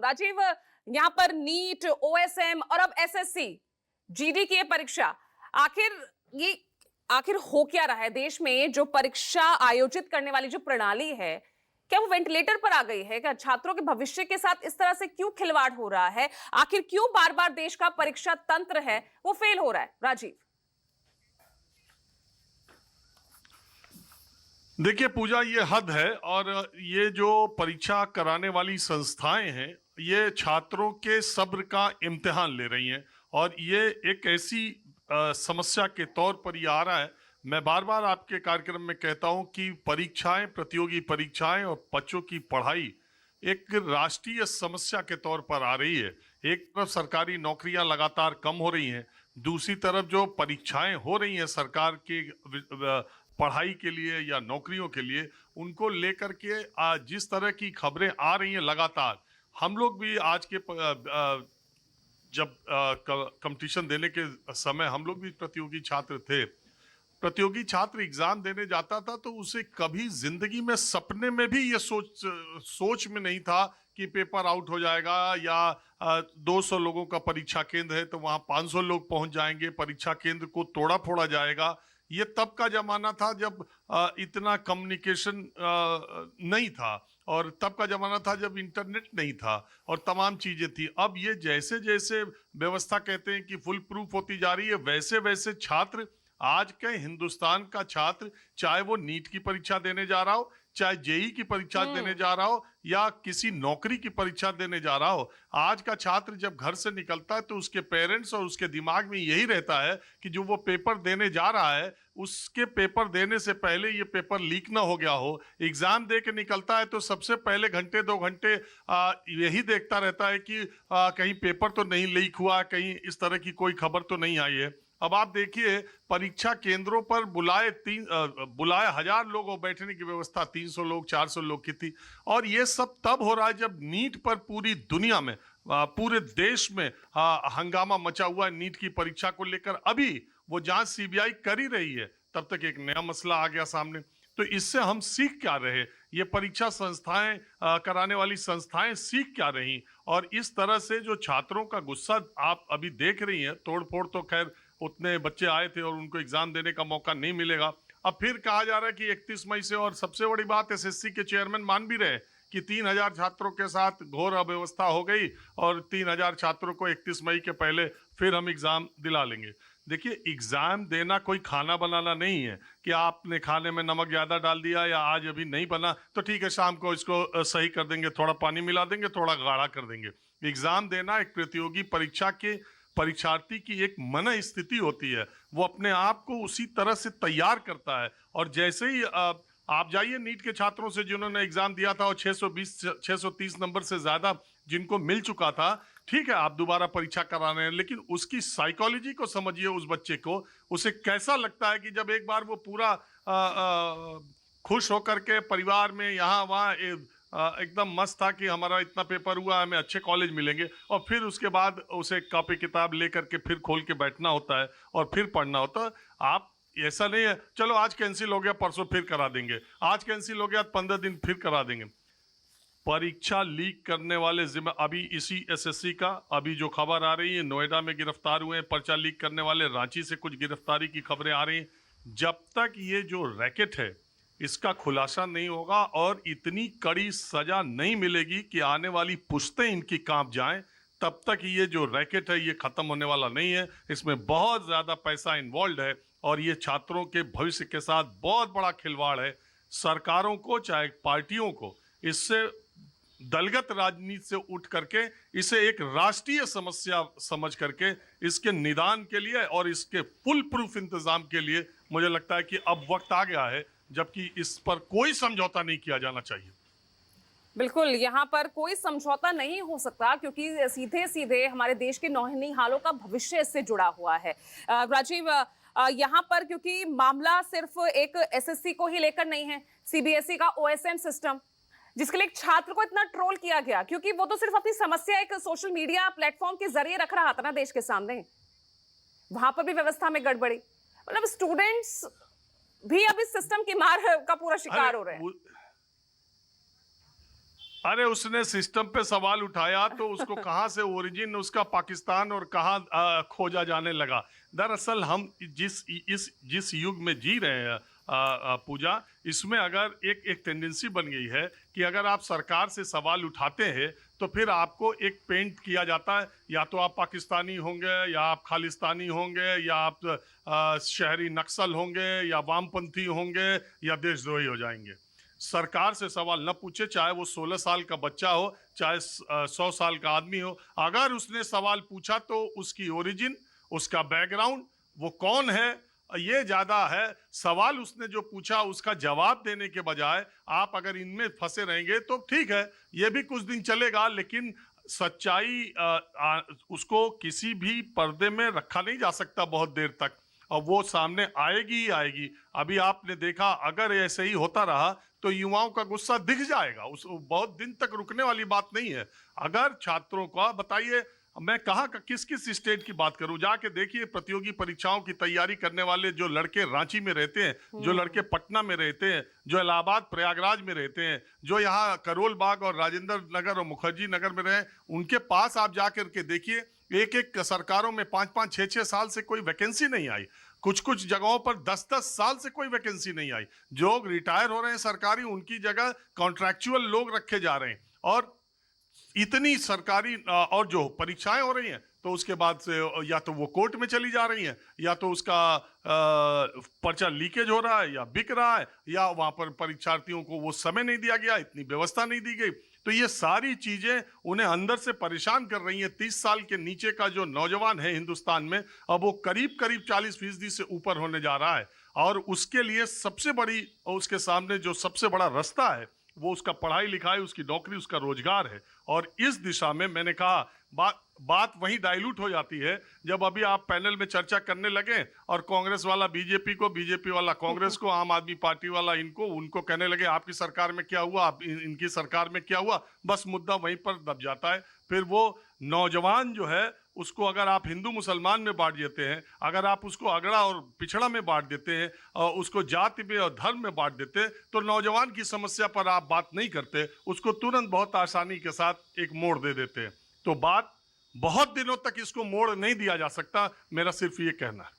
राजीव, यहाँ पर NEET, OSM और अब एसएससी, जीडी की ये परीक्षा, आखिर ये आखिर हो क्या रहा है? देश में जो परीक्षा आयोजित करने वाली जो प्रणाली है, क्या वो वेंटिलेटर पर आ गई है? क्या छात्रों के भविष्य के साथ इस तरह से क्यों खिलवाड़ हो रहा है? आखिर क्यों बार बार देश का परीक्षा तंत्र है वो फेल हो रहा है? राजीव। देखिए पूजा, ये हद है। और ये जो परीक्षा कराने वाली संस्थाएं हैं, ये छात्रों के सब्र का इम्तिहान ले रही हैं। और ये एक ऐसी समस्या के तौर पर ये आ रहा है। मैं बार बार आपके कार्यक्रम में कहता हूं कि परीक्षाएं, प्रतियोगी परीक्षाएं और बच्चों की पढ़ाई एक राष्ट्रीय समस्या के तौर पर आ रही है। एक तरफ सरकारी नौकरियां लगातार कम हो रही हैं, दूसरी तरफ जो परीक्षाएं हो रही हैं सरकार की पढ़ाई के लिए या नौकरियों के लिए, उनको लेकर के जिस तरह की खबरें आ रही हैं लगातार, हम लोग भी आज के जब कंपटीशन देने के समय हम लोग भी प्रतियोगी छात्र थे। प्रतियोगी छात्र एग्जाम देने जाता था तो उसे कभी जिंदगी में सपने में भी ये सोच में नहीं था कि पेपर आउट हो जाएगा, या 200 लोगों का परीक्षा केंद्र है तो वहां 500 लोग पहुंच जाएंगे, परीक्षा केंद्र को तोड़ा फोड़ा जाएगा। ये तब का जमाना था जब इतना कम्युनिकेशन नहीं था, और तब का जमाना था जब इंटरनेट नहीं था और तमाम चीजें थी। अब ये जैसे जैसे व्यवस्था कहते हैं कि फुल प्रूफ होती जा रही है, वैसे वैसे छात्र, आज के हिंदुस्तान का छात्र, चाहे वो नीट की परीक्षा देने जा रहा हो, चाहे जेई की परीक्षा देने जा रहा हो, या किसी नौकरी की परीक्षा देने जा रहा हो, आज का छात्र जब घर से निकलता है तो उसके पेरेंट्स और उसके दिमाग में यही रहता है कि जो वो पेपर देने जा रहा है, उसके पेपर देने से पहले ये पेपर लीक ना हो गया हो। एग्जाम दे के निकलता है तो सबसे पहले घंटे 2 घंटे यही देखता रहता है कि कहीं पेपर तो नहीं लीक हुआ, कहीं इस तरह की कोई खबर तो नहीं आई है। अब आप देखिए, परीक्षा केंद्रों पर बुलाए 1000 लोगों बैठने की व्यवस्था 300 लोग 400 लोग की थी। और ये सब तब हो रहा है जब नीट पर पूरी दुनिया में, पूरे देश में हंगामा मचा हुआ है नीट की परीक्षा को लेकर। अभी वो जांच सीबीआई कर ही रही है, तब तक एक नया मसला आ गया सामने। तो इससे हम सीख क्या रहे? ये परीक्षा संस्थाएं, कराने वाली संस्थाएं सीख क्या रही? और इस तरह से जो छात्रों का गुस्सा आप अभी देख रही हैं, तोड़ फोड़ तो खैर उतने बच्चे आए थे और उनको एग्जाम देने का मौका नहीं मिलेगा। अब फिर कहा जा रहा है कि 31 मई से, और सबसे बड़ी बात एसएससी के चेयरमैन मान भी रहे कि 3000 छात्रों के साथ घोर अव्यवस्था हो गई और 3000 छात्रों को 31 मई के पहले फिर हम एग्जाम दिला लेंगे। देखिए, एग्जाम देना कोई खाना बनाना नहीं है कि आपने खाने में नमक ज्यादा डाल दिया या आज अभी नहीं बना तो ठीक है शाम को इसको सही कर देंगे, थोड़ा पानी मिला देंगे, थोड़ा गाढ़ा कर देंगे। एग्जाम देना एक प्रतियोगी परीक्षा के परीक्षार्थी की एक मन स्थिति होती है, वो अपने आप को उसी तरह से तैयार करता है। और जैसे ही आप जाइए नीट के छात्रों से जिन्होंने एग्जाम दिया था और 630 नंबर से ज्यादा जिनको मिल चुका था, ठीक है आप दोबारा परीक्षा करा रहे हैं, लेकिन उसकी साइकोलॉजी को समझिए। उस बच्चे को, उसे कैसा लगता है कि जब एक बार वो पूरा खुश होकर के परिवार में यहाँ वहाँ एकदम मस्त था कि हमारा इतना पेपर हुआ, हमें अच्छे कॉलेज मिलेंगे, और फिर उसके बाद उसे कॉपी किताब लेकर के फिर खोल के बैठना होता है और फिर पढ़ना होता है। आप, ऐसा नहीं है चलो आज कैंसिल हो गया परसों फिर करा देंगे, आज कैंसिल हो गया 15 दिन फिर करा देंगे। परीक्षा लीक करने वाले जिम्मे, अभी इसी एसएससी का अभी जो खबर आ रही है, नोएडा में गिरफ्तार हुए हैं पर्चा लीक करने वाले, रांची से कुछ गिरफ्तारी की खबरें आ रही हैं। जब तक ये जो रैकेट है इसका खुलासा नहीं होगा और इतनी कड़ी सजा नहीं मिलेगी कि आने वाली पुश्तें इनकी कांप जाएं, तब तक ये जो रैकेट है ये खत्म होने वाला नहीं है। इसमें बहुत ज्यादा पैसा इन्वॉल्व है और ये छात्रों के भविष्य के साथ बहुत बड़ा खिलवाड़ है। सरकारों को, चाहे पार्टियों को, इससे दलगत राजनीति से उठ करके इसे एक राष्ट्रीय समस्या समझ करके इसके निदान के लिए और इसके फुल प्रूफ इंतजाम के लिए मुझे लगता है कि अब वक्त आ गया है जबकि इस पर कोई समझौता नहीं किया जाना चाहिए। बिल्कुल, यहाँ पर कोई समझौता नहीं हो सकता क्योंकि सीधे सीधे हमारे देश के नौनिहालों का भविष्य इससे जुड़ा हुआ है। राजीव, यहाँ पर क्योंकि मामला सिर्फ एक एसएससी को ही लेकर नहीं है, सीबीएसई का ओएसएम सिस्टम जिसके लिए एक छात्र को इतना ट्रोल किया गया क्योंकि वो तो सिर्फ अपनी समस्या एक सोशल मीडिया प्लेटफॉर्म के जरिए रख रहा था ना देश के सामने, वहां पर भी व्यवस्था में गड़बड़ी। मतलब स्टूडेंट्स भी अब इस सिस्टम की मार का पूरा शिकार हो रहे हैं। अरे उसने सिस्टम पे सवाल उठाया तो उसको कहाँ से ओरिजिन उसका पाकिस्तान और कहाँ खोजा जाने लगा। दरअसल हम जिस युग में जी रहे हैं पूजा, इसमें अगर एक टेंडेंसी बन गई है कि अगर आप सरकार से सवाल उठाते हैं तो फिर आपको एक पेंट किया जाता है, या तो आप पाकिस्तानी होंगे, या आप खालिस्तानी होंगे, या आप शहरी नक्सल होंगे, या वामपंथी होंगे, या देशद्रोही हो जाएंगे। सरकार से सवाल न पूछे, चाहे वो 16 साल का बच्चा हो, चाहे 100 साल का आदमी हो। अगर उसने सवाल पूछा तो उसकी ओरिजिन, उसका बैकग्राउंड, वो कौन है, ये ज्यादा है। सवाल उसने जो पूछा उसका जवाब देने के बजाय आप अगर इनमें फंसे रहेंगे तो ठीक है, ये भी कुछ दिन चलेगा, लेकिन सच्चाई उसको किसी भी पर्दे में रखा नहीं जा सकता बहुत देर तक, और वो सामने आएगी ही आएगी। अभी आपने देखा, अगर ऐसे ही होता रहा तो युवाओं का गुस्सा दिख जाएगा, उस बहुत दिन तक रुकने वाली बात नहीं है। अगर छात्रों का बताइए, मैं कहाँ का किस किस स्टेट की बात करूं, जाके देखिए प्रतियोगी परीक्षाओं की तैयारी करने वाले जो लड़के रांची में रहते हैं, जो लड़के पटना में रहते हैं, जो इलाहाबाद प्रयागराज में रहते हैं, जो यहाँ करोल बाग और राजेंद्र नगर और मुखर्जी नगर में रहे, उनके पास आप जाकर के देखिए, एक एक सरकारों में 5-5, 6-6 साल से कोई वैकेंसी नहीं आई। कुछ कुछ जगहों पर 10-10 साल से कोई वैकेंसी नहीं आई। जो रिटायर हो रहे हैं सरकारी, उनकी जगह कॉन्ट्रैक्चुअल लोग रखे जा रहे हैं। और इतनी सरकारी और जो परीक्षाएं हो रही हैं, तो उसके बाद से या तो वो कोर्ट में चली जा रही हैं, या तो उसका पर्चा लीकेज हो रहा है, या बिक रहा है, या वहां पर परीक्षार्थियों को वो समय नहीं दिया गया, इतनी व्यवस्था नहीं दी गई। तो ये सारी चीजें उन्हें अंदर से परेशान कर रही हैं। 30 साल के नीचे का जो नौजवान है हिंदुस्तान में, अब वो करीब करीब 40% से ऊपर होने जा रहा है। और उसके लिए सबसे बड़ी, उसके सामने जो सबसे बड़ा रास्ता है, वो उसका पढ़ाई लिखाई, उसकी नौकरी, उसका रोजगार है। और इस दिशा में मैंने कहा, बात वहीं डाइल्यूट हो जाती है जब अभी आप पैनल में चर्चा करने लगे और कांग्रेस वाला बीजेपी को, बीजेपी वाला कांग्रेस को, आम आदमी पार्टी वाला इनको, उनको कहने लगे आपकी सरकार में क्या हुआ, आप इनकी सरकार में क्या हुआ। बस मुद्दा वहीं पर दब जाता है। फिर वो नौजवान जो है, उसको अगर आप हिंदू मुसलमान में बांट देते हैं, अगर आप उसको अगड़ा और पिछड़ा में बांट देते हैं, और उसको जाति में और धर्म में बांट देते हैं, तो नौजवान की समस्या पर आप बात नहीं करते, उसको तुरंत बहुत आसानी के साथ एक मोड़ दे देते हैं। तो बात बहुत दिनों तक इसको मोड़ नहीं दिया जा सकता, मेरा सिर्फ ये कहना है।